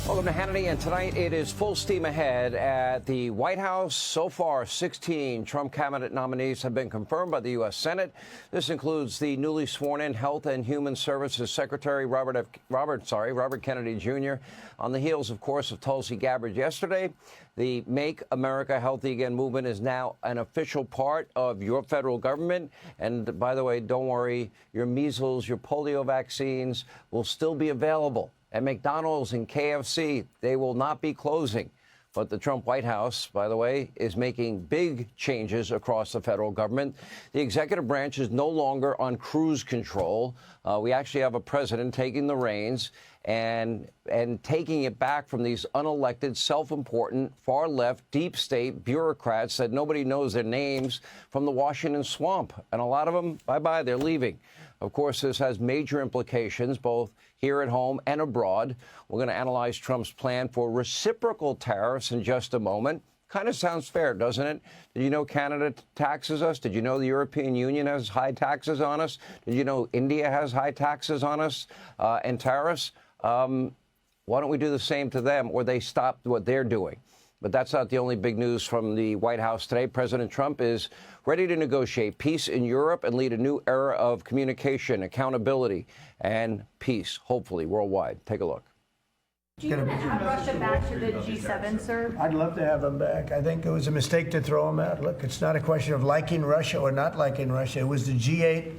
Welcome to Hannity, and tonight it is full steam ahead at the White House. So far, 16 Trump cabinet nominees have been confirmed by the U.S. Senate. This includes the newly sworn-in Health and Human Services Secretary Robert Kennedy Jr. On the heels, of course, of Tulsi Gabbard yesterday, the Make America Healthy Again movement is now an official part of your federal government. And by the way, don't worry, your measles, your polio vaccines will still be available at McDonald's and KFC. They will not be closing. But the Trump White House, by the way, is making big changes across the federal government. The executive branch is no longer on cruise control. We actually have a president taking the reins and taking it back from these unelected, self-important, far-left, deep state bureaucrats that nobody knows their names from the Washington swamp. And a lot of them, bye-bye, they're leaving. Of course, this has major implications, both here at home and abroad. We're going to analyze Trump's plan for reciprocal tariffs in just a moment. Kind of sounds fair, doesn't it? Did you know Canada taxes us? Did you know the European Union has high taxes on us? Did you know India has high taxes on us and tariffs? Why don't we do the same to them, or they stop what they're doing? But that's not the only big news from the White House today. President Trump is ready to negotiate peace in Europe and lead a new era of communication, accountability, and peace, hopefully, worldwide. Take a look. Do you want to add Russia back to the G7, sir? I'd love to have them back. I think it was a mistake to throw them out. Look, it's not a question of liking Russia or not liking Russia. It was the G8.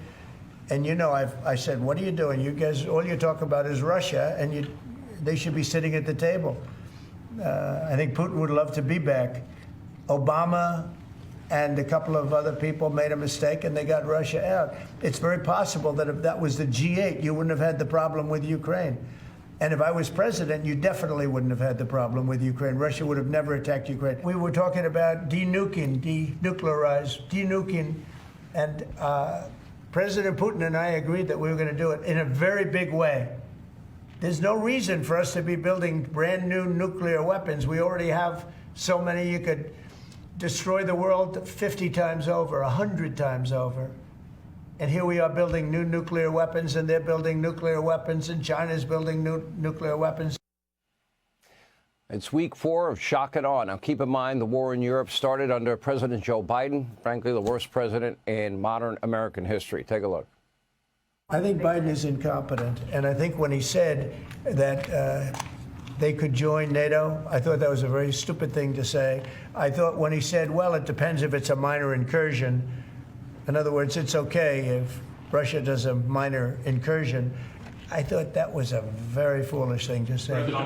And, you know, I said, what are you doing? You guys, all you talk about is Russia, and they should be sitting at the table. I think Putin would love to be back. Obama and a couple of other people made a mistake, and they got Russia out. It's very possible that if that was the G8, you wouldn't have had the problem with Ukraine. And if I was president, you definitely wouldn't have had the problem with Ukraine. Russia would have never attacked Ukraine. We were talking about denuking, denuking, and President Putin and I agreed that we were going to do it in a very big way. There's no reason for us to be building brand new nuclear weapons. We already have so many. You could destroy the world 50 times over, 100 times over. And here we are building new nuclear weapons, and they're building nuclear weapons, and China's building new nuclear weapons. It's week 4 of shock and awe. Now, keep in mind, the war in Europe started under President Joe Biden, frankly, the worst president in modern American history. Take a look. I think Biden is incompetent, and I think when he said that they could join NATO, I thought that was a very stupid thing to say. I thought when he said, well, it depends if it's a minor incursion. In other words, it's okay if Russia does a minor incursion. I thought that was a very foolish thing to say. The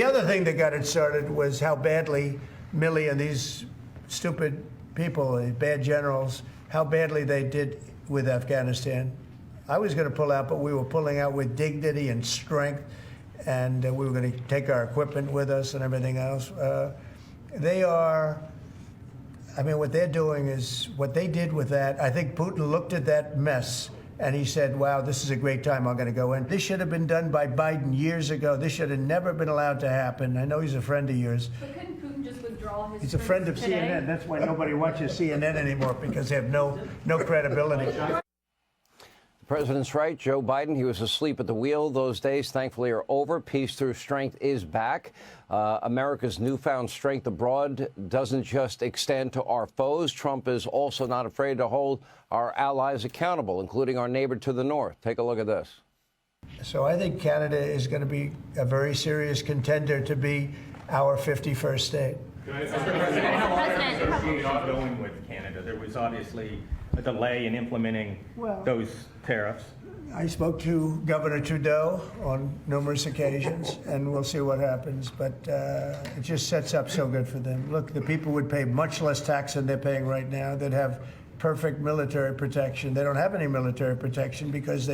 other thing that got it started was how badly Milley and these stupid people, these bad generals, how badly they did with Afghanistan. I was going to pull out, but we were pulling out with dignity and strength, and we were going to take our equipment with us and everything else. They are, I mean, what they're doing is, what they did with that, I think Putin looked at that mess and he said, wow, this is a great time, I'm going to go in. This should have been done by Biden years ago. This should have never been allowed to happen. I know he's a friend of yours. But couldn't Putin just withdraw his He's a friend of today? CNN. That's why nobody watches CNN anymore, because they have no credibility. The president's right. Joe Biden, he was asleep at the wheel. Those days, thankfully, are over. Peace through strength is back. America's newfound strength abroad doesn't just extend to our foes. Trump is also not afraid to hold our allies accountable, including our neighbor to the north. Take a look at this. So I think Canada is going to be a very serious contender to be our 51st state. Going with Canada, there was obviously a delay in implementing those tariffs. I spoke to Governor Trudeau on numerous occasions, and we'll see what happens. But it just sets up so good for them. Look, the people would pay much less tax than they're paying right now. They'd have perfect military protection. They don't have any military protection because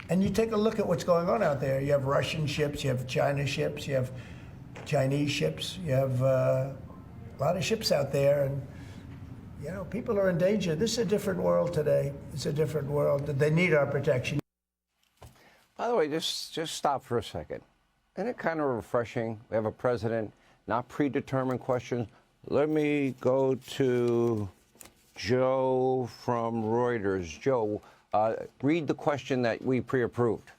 and you take a look at what's going on out there. You have Russian ships, you have China ships, you have Chinese ships, you have a lot of ships out there, and you know, people are in danger. This is a different world today. It's a different world. They need our protection. By the way, just stop for a second. Isn't it kind of refreshing? We have a president, not predetermined questions. Let me go to Joe from Reuters. Joe, read the question that we pre-approved.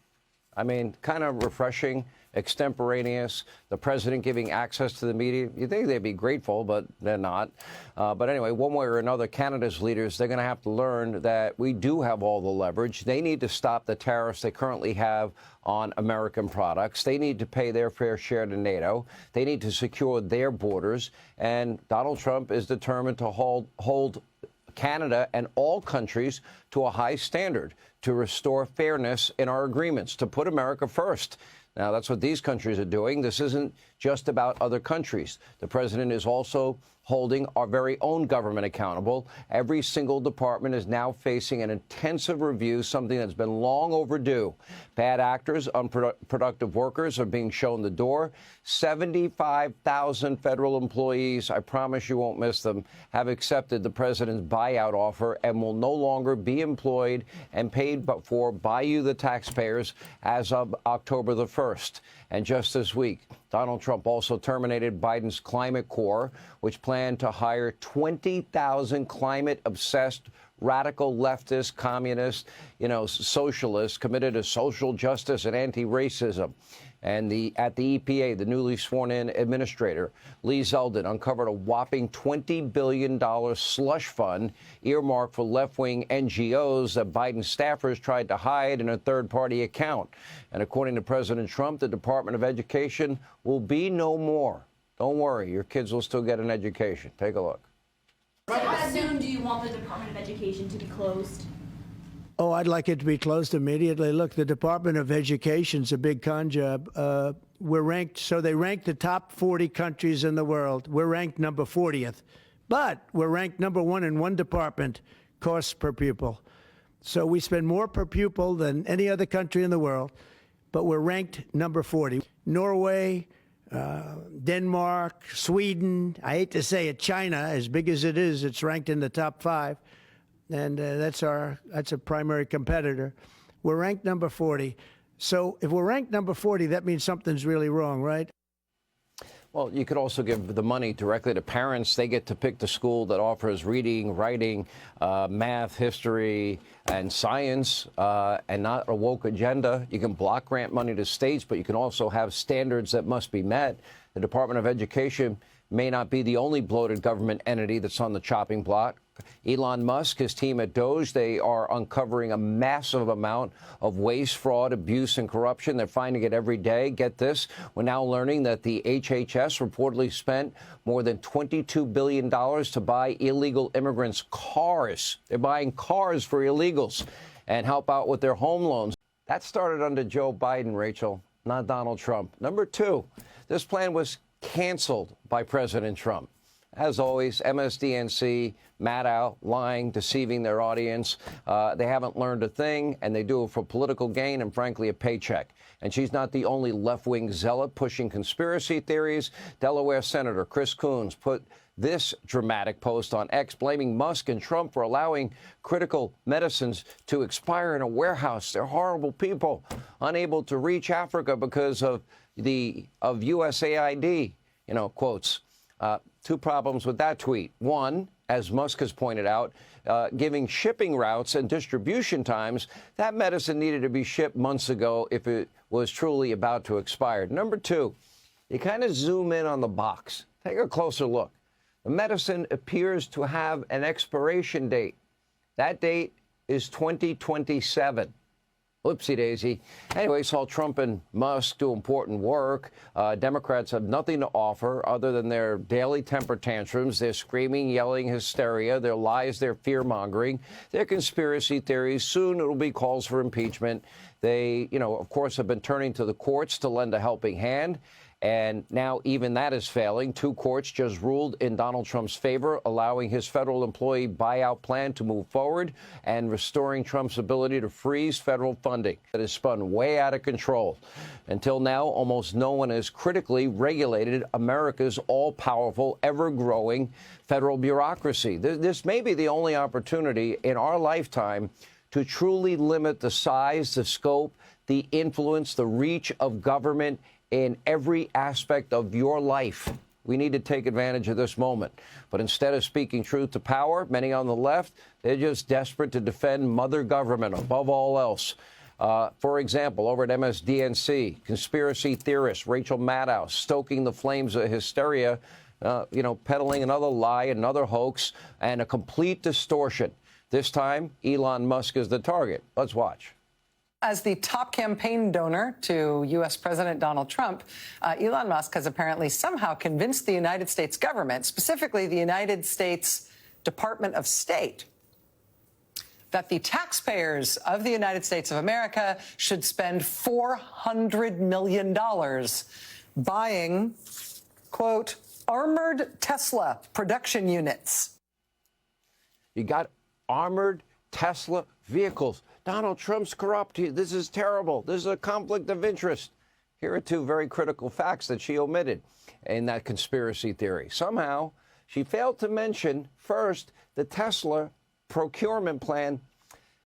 I mean, kind of refreshing, extemporaneous, the president giving access to the media. You'd think they'd be grateful, but they're not. But anyway, one way or another, Canada's leaders, they're going to have to learn that we do have all the leverage. They need to stop the tariffs they currently have on American products. They need to pay their fair share to NATO. They need to secure their borders. And Donald Trump is determined to hold Canada and all countries to a high standard, to restore fairness in our agreements, to put America first. Now, that's what these countries are doing. This isn't just about other countries. The president is also holding our very own government accountable. Every single department is now facing an intensive review, something that's been long overdue. Bad actors, unproductive workers are being shown the door. 75,000 federal employees, I promise you won't miss them, have accepted the president's buyout offer and will no longer be employed and paid for by you, the taxpayers, as of October the 1st. And just this week, Donald Trump also terminated Biden's Climate Corps, which planned to hire 20,000 climate-obsessed radical leftist, communist, socialists committed to social justice and anti-racism. And at the EPA, the newly sworn-in administrator, Lee Zeldin, uncovered a whopping $20 billion slush fund earmarked for left-wing NGOs that Biden staffers tried to hide in a third-party account. And according to President Trump, the Department of Education will be no more. Don't worry, your kids will still get an education. Take a look. So how soon do you want the Department of Education to be closed? Oh, I'd like it to be closed immediately. Look, the Department of Education's a big con job. We're ranked, so they rank the top 40 countries in the world. We're ranked number 40th, but we're ranked number 1 in one department, costs per pupil. So we spend more per pupil than any other country in the world, but we're ranked number 40. Norway, Denmark, Sweden, I hate to say it, China, as big as it is, it's ranked in the top 5. And that's a primary competitor. We're ranked number 40. So if we're ranked number 40, that means something's really wrong, right? Well, you could also give the money directly to parents. They get to pick the school that offers reading, writing, math, history, and science, and not a woke agenda. You can block grant money to states, but you can also have standards that must be met. The Department of Education may not be the only bloated government entity that's on the chopping block. Elon Musk, his team at Doge, they are uncovering a massive amount of waste, fraud, abuse, and corruption. They're finding it every day. Get this. We're now learning that the HHS reportedly spent more than $22 billion to buy illegal immigrants' cars. They're buying cars for illegals and help out with their home loans. That started under Joe Biden, Rachel, not Donald Trump. Number 2, this plan was canceled by President Trump. As always, MSDNC, MAHA, lying, deceiving their audience. They haven't learned a thing, and they do it for political gain and, frankly, a paycheck. And she's not the only left-wing zealot pushing conspiracy theories. Delaware Senator Chris Coons put this dramatic post on X, blaming Musk and Trump for allowing critical medicines to expire in a warehouse. They're horrible people, unable to reach Africa because of USAID, quotes. 2 problems with that tweet. 1, as Musk has pointed out, giving shipping routes and distribution times, that medicine needed to be shipped months ago if it was truly about to expire. Number 2, you kind of zoom in on the box. Take a closer look. The medicine appears to have an expiration date. That date is 2027. Whoopsie daisy. Anyway, saw Trump and Musk do important work. Democrats have nothing to offer other than their daily temper tantrums, their screaming, yelling hysteria, their lies, their fear-mongering, their conspiracy theories. Soon it'll be calls for impeachment. They, of course, have been turning to the courts to lend a helping hand. And now even that is failing. 2 courts just ruled in Donald Trump's favor, allowing his federal employee buyout plan to move forward and restoring Trump's ability to freeze federal funding that has spun way out of control. Until now, almost no one has critically regulated America's all-powerful, ever-growing federal bureaucracy. This may be the only opportunity in our lifetime to truly limit the size, the scope, the influence, the reach of government in every aspect of your life. We need to take advantage of this moment. But instead of speaking truth to power, many on the left, they're just desperate to defend mother government above all else. For example, over at MSDNC, conspiracy theorist Rachel Maddow stoking the flames of hysteria, peddling another lie, another hoax, and a complete distortion. This time, Elon Musk is the target. Let's watch. As the top campaign donor to U.S. President Donald Trump, Elon Musk has apparently somehow convinced the United States government, specifically the United States Department of State, that the taxpayers of the United States of America should spend $400 million buying, quote, armored Tesla production units. You got armored Tesla vehicles. Donald Trump's corrupt. This is terrible. This is a conflict of interest. Here are two very critical facts that she omitted in that conspiracy theory. Somehow, she failed to mention, first, the Tesla procurement plan